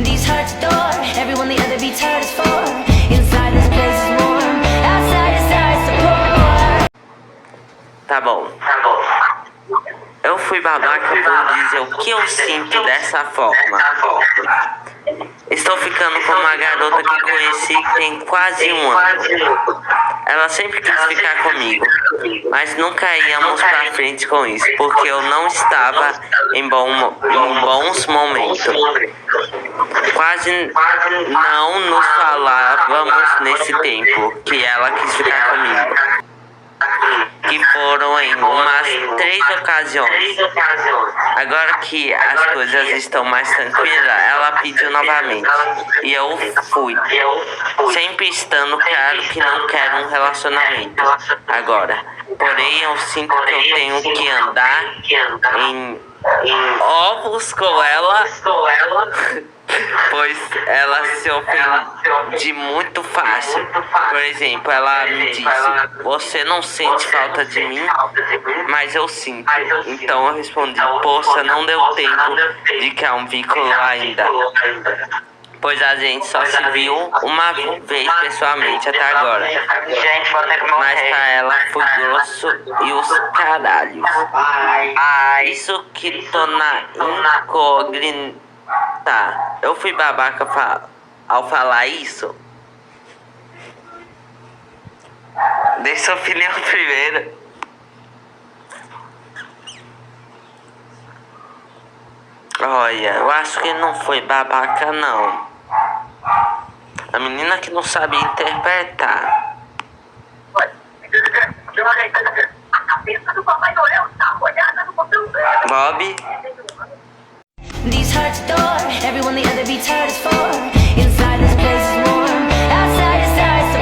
These hearts adore everyone the other beats hard as for. Inside this place is warm, outside it starts to pour. Tá bom. Eu fui babaca por dizer o que eu sinto dessa forma. Estou ficando com uma garota que conheci tem quase um ano. Ela sempre quis ficar comigo, mas nunca íamos pra frente com isso, porque eu não estava em bons momentos. Quase não nos falávamos nesse tempo que ela quis ficar comigo, que foram em umas 3 ocasiões. Agora que as coisas estão mais tranquilas, ela pediu novamente e eu fui, sempre estando claro que não quero um relacionamento agora. Porém, eu sinto que eu tenho que andar em ovos com ela, pois ela se ofende muito fácil. Por exemplo, ela me disse: você não sente falta de mim? Mas eu sinto. Então eu respondi: poxa, não deu tempo de criar um vínculo ainda, pois a gente só se viu uma vez pessoalmente até agora. Mas pra ela foi grosso e os caralhos. Isso que tô na incógnita. Eu fui babaca ao falar isso? Deixa sua opinião primeiro. Olha, eu acho que não foi babaca não. A menina que não sabe interpretar. A cabeça do Papai Noel tá molhada no botão verde. Bob? These hearts adore everyone the other beats hard as for. Inside this place is warm, outside it starts to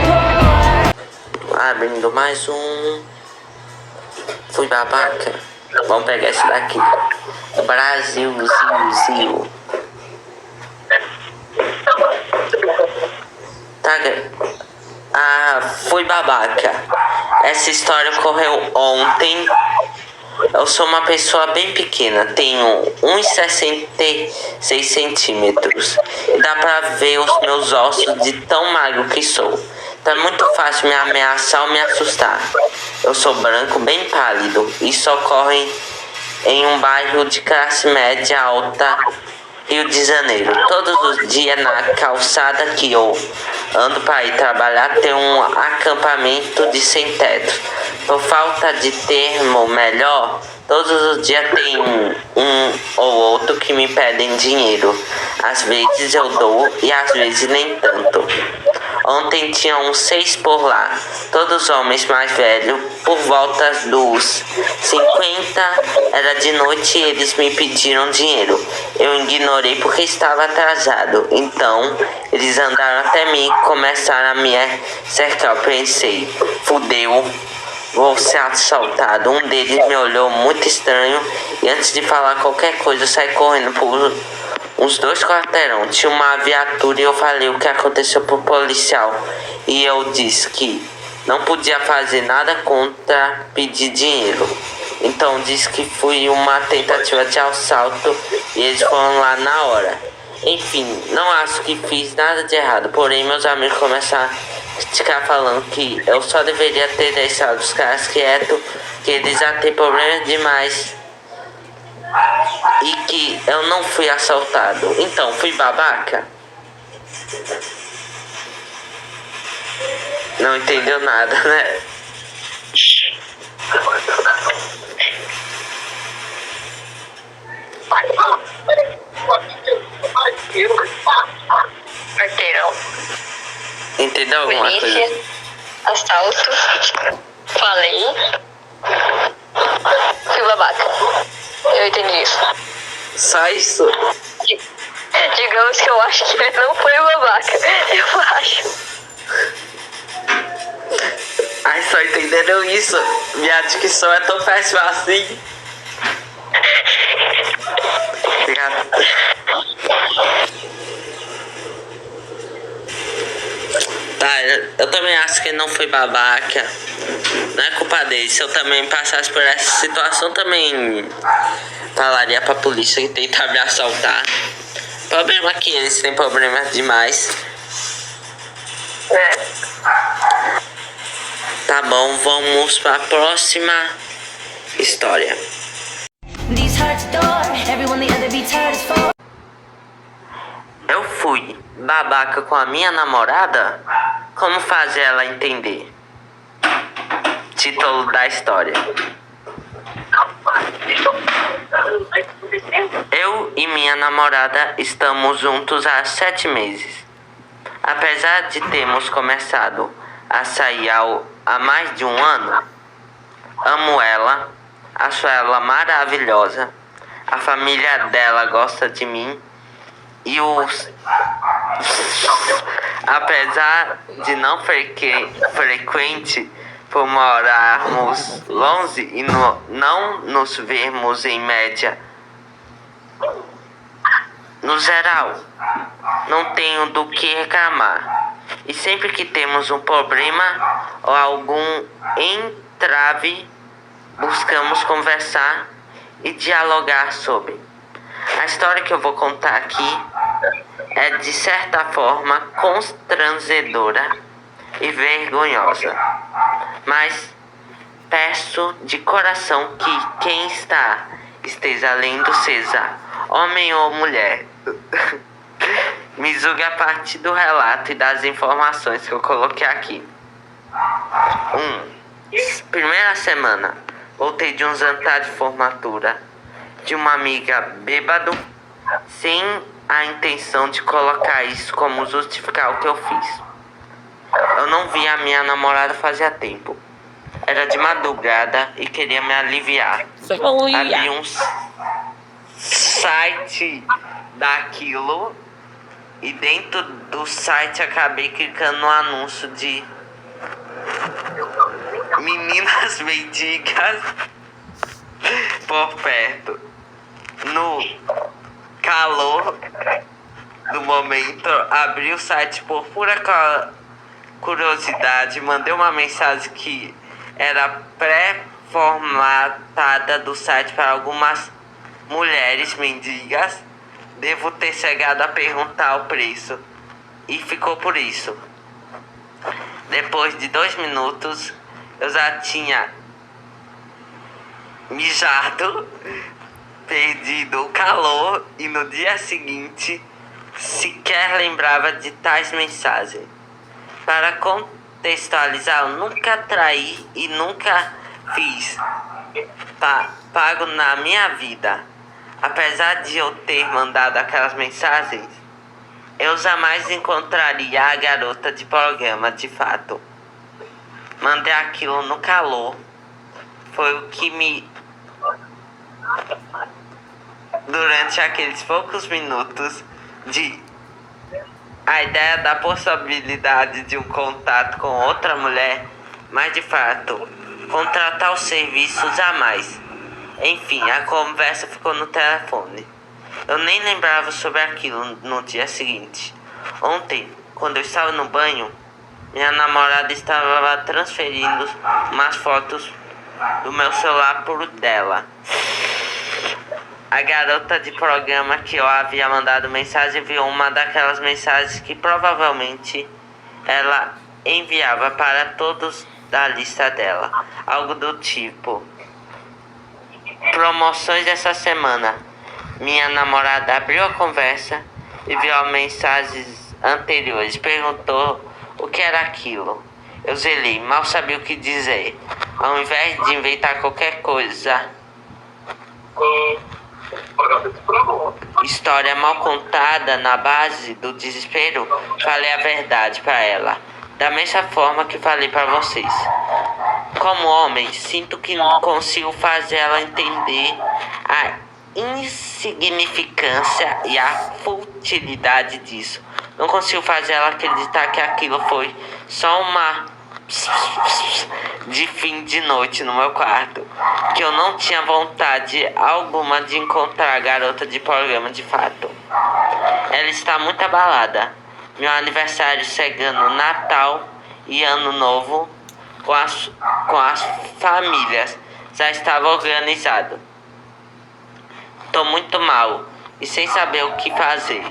pour. Abrindo mais um. Fui babaca. Vamos pegar esse daqui. Brasil, Zil. Fui babaca. Essa história ocorreu ontem. Eu sou uma pessoa bem pequena, tenho 1,66 centímetros e dá pra ver os meus ossos de tão magro que sou. Então é muito fácil me ameaçar ou me assustar. Eu sou branco, bem pálido. Isso ocorre em um bairro de classe média alta, Rio de Janeiro. Todos os dias na calçada que eu ando para ir trabalhar tem um acampamento de sem teto. Por falta de termo melhor, todos os dias tem um ou outro que me pedem dinheiro. Às vezes eu dou e às vezes nem tanto. Ontem tinha uns 6 por lá, todos homens mais velhos, por volta dos 50, era de noite e eles me pediram dinheiro. Eu ignorei porque estava atrasado, então eles andaram até mim e começaram a me cercar. Eu pensei: fudeu, vou ser assaltado. Um deles me olhou muito estranho e antes de falar qualquer coisa eu saí correndo por uns 2 quarteirão. Tinha uma viatura e eu falei o que aconteceu pro policial. E eu disse que não podia fazer nada contra pedir dinheiro. Então disse que foi uma tentativa de assalto e eles foram lá na hora. Enfim, não acho que fiz nada de errado. Porém, meus amigos começaram a criticar falando que eu só deveria ter deixado os caras quietos, que eles já têm problema demais e que eu não fui assaltado. Então, fui babaca? Não entendeu nada, né? Quarteirão. Entendeu alguma Polícia, coisa? assalto. Falei. Fui babaca. Eu entendi isso. Só isso? Digamos que eu acho que ele não foi babaca. Eu acho. Ai, só entenderam isso? Minha dicção é tão péssima assim. Tá, eu também acho que ele não foi babaca. Não é culpa dele. Se eu também passasse por essa situação, também falaria pra polícia que tentar me assaltar. Problema que eles têm problemas demais. Tá bom, vamos para a próxima história. These hearts adore everyone the other beats hard as for. Eu fui babaca com a minha namorada? Como fazer ela entender? Título da história. Eu e minha namorada estamos juntos há 7 meses. Apesar de termos começado a sair há mais de 1 ano, amo ela, acho ela maravilhosa, a família dela gosta de mim e apesar de não frequente por morarmos longe e não nos vermos em média, no geral, não tenho do que reclamar. E sempre que temos um problema ou algum entrave, buscamos conversar e dialogar sobre. A história que eu vou contar aqui é de certa forma constrangedora e vergonhosa. Mas peço de coração que quem esteja lendo, seja homem ou mulher, me julgue a partir do relato e das informações que eu coloquei aqui. 1. Primeira semana, voltei de um jantar de formatura de uma amiga bêbado, sem a intenção de colocar isso como justificar o que eu fiz. Eu não vi a minha namorada fazia tempo. Era de madrugada e queria me aliviar. Havia um site daquilo e dentro do site acabei clicando no anúncio de meninas mendigas por perto. No calor do momento, abri o site por pura curiosidade, mandei uma mensagem que era pré-formatada do site para algumas mulheres mendigas. Devo ter chegado a perguntar o preço e ficou por isso. Depois de 2 minutos, eu já tinha mijado, perdido o calor e no dia seguinte sequer lembrava de tais mensagens. Para contextualizar, eu nunca traí e nunca fiz pago na minha vida. Apesar de eu ter mandado aquelas mensagens, eu jamais encontraria a garota de programa de fato. Mandei aquilo no calor. Foi o que me... Durante aqueles poucos minutos a ideia da possibilidade de um contato com outra mulher, mas de fato, contratar o serviço jamais. Enfim, a conversa ficou no telefone. Eu nem lembrava sobre aquilo no dia seguinte. Ontem, quando eu estava no banho, minha namorada estava transferindo umas fotos do meu celular por dela. A garota de programa que eu havia mandado mensagem viu uma daquelas mensagens que provavelmente ela enviava para todos da lista dela. Algo do tipo: promoções dessa semana. Minha namorada abriu a conversa e viu as mensagens anteriores. Perguntou o que era aquilo. Eu zelei, mal sabia o que dizer. Ao invés de inventar qualquer coisa, história mal contada na base do desespero, falei a verdade para ela, da mesma forma que falei para vocês. Como homem, sinto que não consigo fazer ela entender a insignificância e a futilidade disso. Não consigo fazer ela acreditar que aquilo foi só uma de fim de noite no meu quarto, que eu não tinha vontade alguma de encontrar a garota de programa de fato. Ela está muito abalada. Meu aniversário chegando, Natal e Ano Novo com as famílias já estava organizado. Tô muito mal e sem saber o que fazer.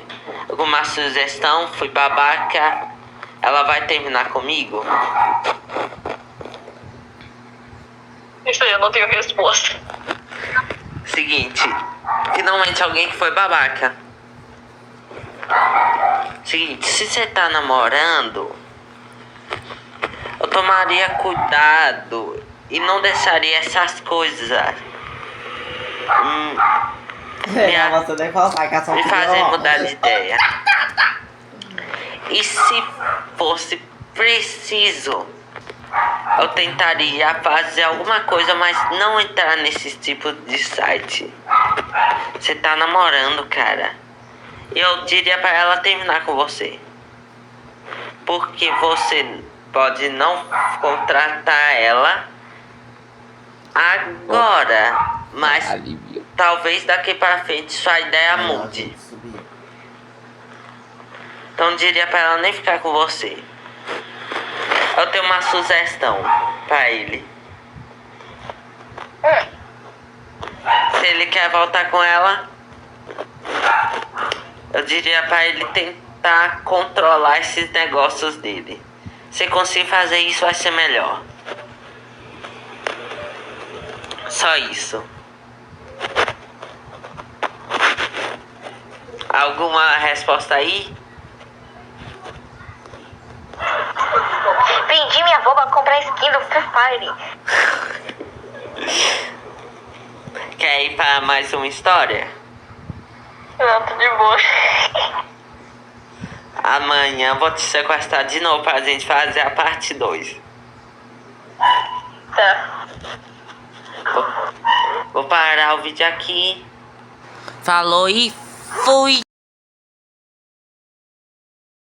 Alguma sugestão? Fui babaca. Ela vai terminar comigo? Isso aí, eu não tenho resposta. Seguinte, finalmente alguém que foi babaca. Seguinte, se você tá namorando, eu tomaria cuidado e não deixaria essas coisas Você nem falar que é só me fazer mudar de ideia. E se fosse preciso, eu tentaria fazer alguma coisa, mas não entrar nesse tipo de site. Você tá namorando, cara. Eu diria pra ela terminar com você. Porque você pode não contratar ela agora, mas talvez daqui pra frente sua ideia mude. Então diria pra ela nem ficar com você. Eu tenho uma sugestão pra ele. Se ele quer voltar com ela, eu diria pra ele tentar controlar esses negócios dele. Se conseguir fazer isso, vai ser melhor. Só isso. Alguma resposta aí? Vendi minha avó pra comprar skin do Free Fire. Quer ir pra mais uma história? Não, tô de boa. Amanhã vou te sequestrar de novo pra gente fazer a parte 2. Tá. Vou parar o vídeo aqui. Falou e fui!